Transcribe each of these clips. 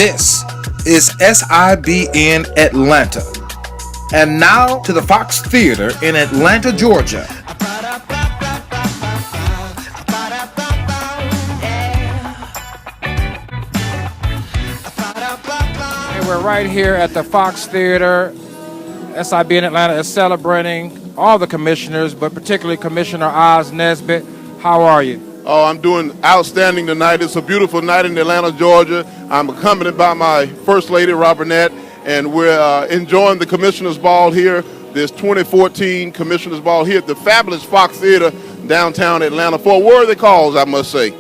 This is SIBN Atlanta. And now to the Fox Theater in Atlanta, Georgia. And we're right here at the Fox Theater. SIBN Atlanta is celebrating all the commissioners, but particularly Commissioner Oz Nesbitt. How are you? Oh, I'm doing outstanding tonight. It's a beautiful night in Atlanta, Georgia. I'm accompanied by my First Lady, Robinette, and we're enjoying the Commissioner's Ball here, this 2014 Commissioner's Ball here at the fabulous Fox Theater, downtown Atlanta, for a worthy cause, I must say.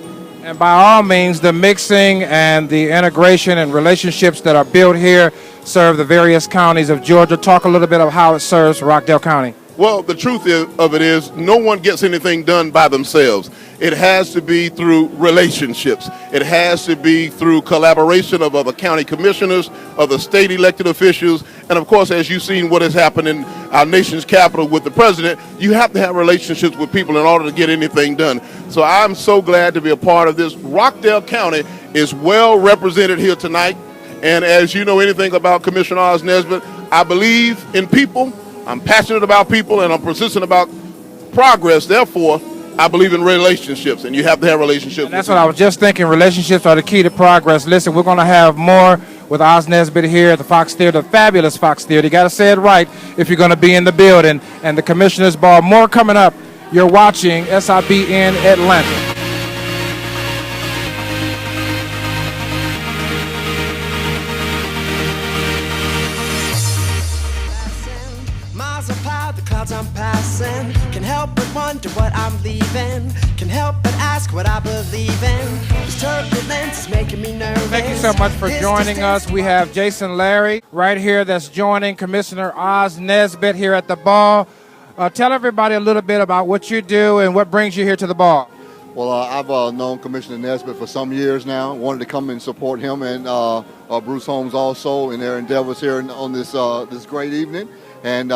And by all means, the mixing and the integration and relationships that are built here serve the various counties of Georgia. Talk a little bit of how it serves Rockdale County. Well, the truth of it is no one gets anything done by themselves. It has to be through relationships. It has to be through collaboration of other county commissioners, other state elected officials, and of course, as you've seen what has happened in our nation's capital with the president, you have to have relationships with people in order to get anything done. So I'm so glad to be a part of this. Rockdale County is well represented here tonight, and as you know anything about Commissioner Oz Nesbitt, I believe in people. I'm passionate about people, and I'm persistent about progress. Therefore, I believe in relationships, and you have to have relationships. And that's what I was just thinking. Relationships are the key to progress. Listen, we're going to have more with Oz Nesbitt here at the Fox Theater, the fabulous Fox Theater. You got to say it right if you're going to be in the building. And the Commissioner's Ball, more coming up. You're watching SIBN Atlanta. I'm passing, can help but wonder what I'm leaving, can help but ask what I believe in. This turbulence is making me nervous. Thank you so much for joining us. We have Jason Larry right here that's joining Commissioner Oz Nesbitt here at the ball. Tell everybody a little bit about what you do and what brings you here to the ball. Well, I've known Commissioner Nesbitt for some years now. Wanted to come and support him and Bruce Holmes also in their endeavors here on this great evening. And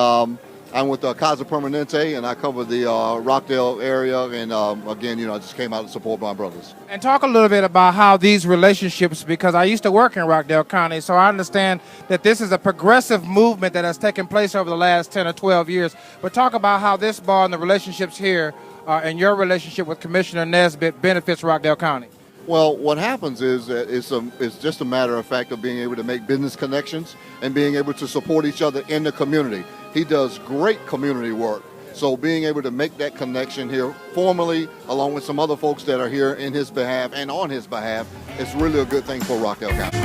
I'm with Casa Permanente, and I cover the Rockdale area. And again, I just came out to support my brothers. And talk a little bit about how these relationships, because I used to work in Rockdale County, so I understand that this is a progressive movement that has taken place over the last 10 or 12 years. But talk about how this ball and the relationships here and your relationship with Commissioner Nesbitt benefits Rockdale County. Well, what happens is that it's just a matter of fact of being able to make business connections and being able to support each other in the community. He does great community work. So being able to make that connection here formally, along with some other folks that are here in his behalf and on his behalf, is really a good thing for Rockdale County.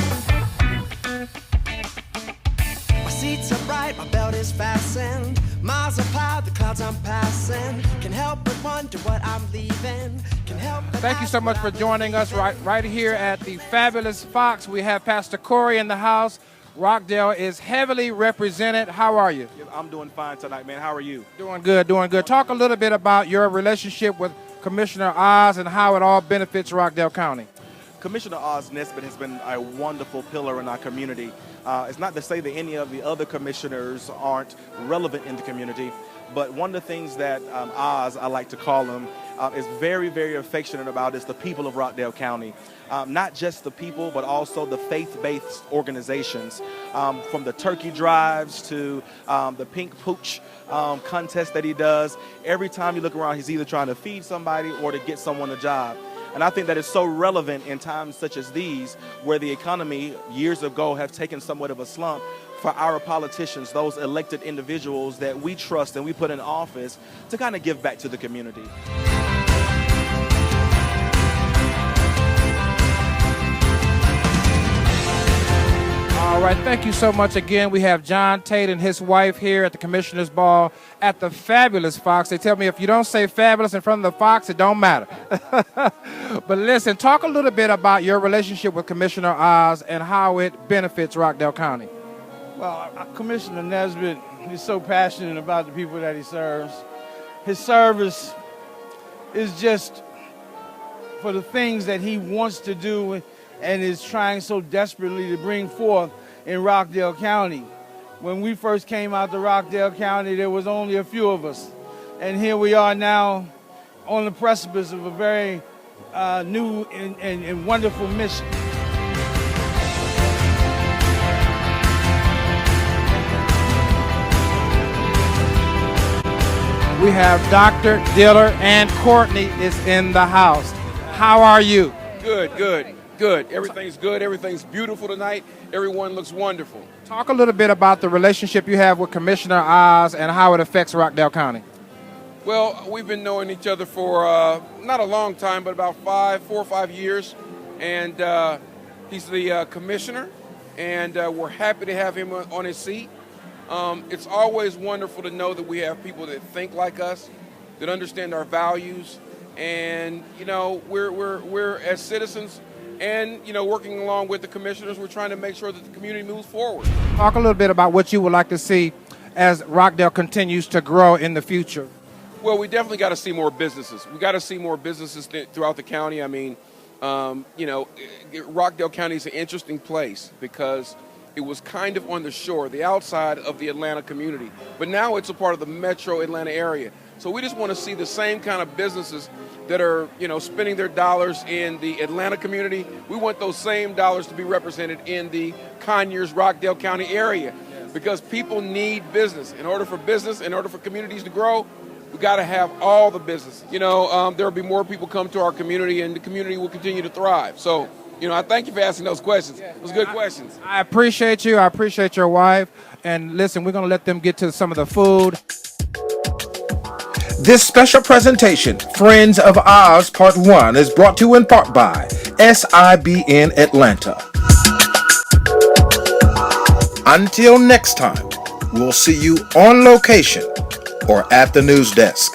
My seats are bright, my belt is fastened. Miles apart, the clouds I'm passing. Can help but wonder what I'm leaving. Can help but Thank you so much for joining us right here at the fabulous Fox. We have Pastor Corey in the house. Rockdale is heavily represented. How are you? I'm doing fine tonight, man. How are you? Doing good, doing good. Talk a little bit about your relationship with Commissioner Oz and how it all benefits Rockdale County. Commissioner Oz Nesbitt has been a wonderful pillar in our community. It's not to say that any of the other commissioners aren't relevant in the community, but one of the things that Oz, I like to call him, is very, very affectionate about is the people of Rockdale County. Not just the people, but also the faith-based organizations, from the turkey drives to the pink pooch contest that he does. Every time you look around, he's either trying to feed somebody or to get someone a job. And I think that is so relevant in times such as these, where the economy years ago have taken somewhat of a slump, for our politicians, those elected individuals that we trust and we put in office, to kind of give back to the community. All right, thank you so much again. We have John Tate and his wife here at the Commissioner's Ball at the fabulous Fox. They tell me if you don't say fabulous in front of the Fox, it don't matter. But listen, talk a little bit about your relationship with Commissioner Oz and how it benefits Rockdale County. Well, Commissioner Nesbitt is so passionate about the people that he serves. His service is just for the things that he wants to do and is trying so desperately to bring forth in Rockdale County. When we first came out to Rockdale County, there was only a few of us. And here we are now on the precipice of a very new and wonderful mission. We have Dr. Diller and Courtney is in the house. How are you? Good. Everything's good. Everything's beautiful tonight. Everyone looks wonderful. Talk a little bit about the relationship you have with Commissioner Oz and how it affects Rockdale County. Well, we've been knowing each other for not a long time, but about 4 or 5 years. And he's the commissioner, and we're happy to have him on his seat. It's always wonderful to know that we have people that think like us, that understand our values, and we're as citizens, and working along with the commissioners, we're trying to make sure that the community moves forward. Talk a little bit about what you would like to see as Rockdale continues to grow in the future. Well, we definitely got to see more businesses. We got to see more businesses throughout the county. I mean, Rockdale County is an interesting place because it was kind of on the shore, the outside of the Atlanta community. But now it's a part of the metro Atlanta area. So we just want to see the same kind of businesses that are, spending their dollars in the Atlanta community. We want those same dollars to be represented in the Conyers, Rockdale County area because people need business. In order for communities to grow, we got to have all the business. There will be more people come to our community, and the community will continue to thrive. So, I thank you for asking those questions. It was good questions. I appreciate you. I appreciate your wife. And listen, we're going to let them get to some of the food. This special presentation, Friends of Oz Part 1, is brought to you in part by SIBN Atlanta. Until next time, we'll see you on location or at the news desk.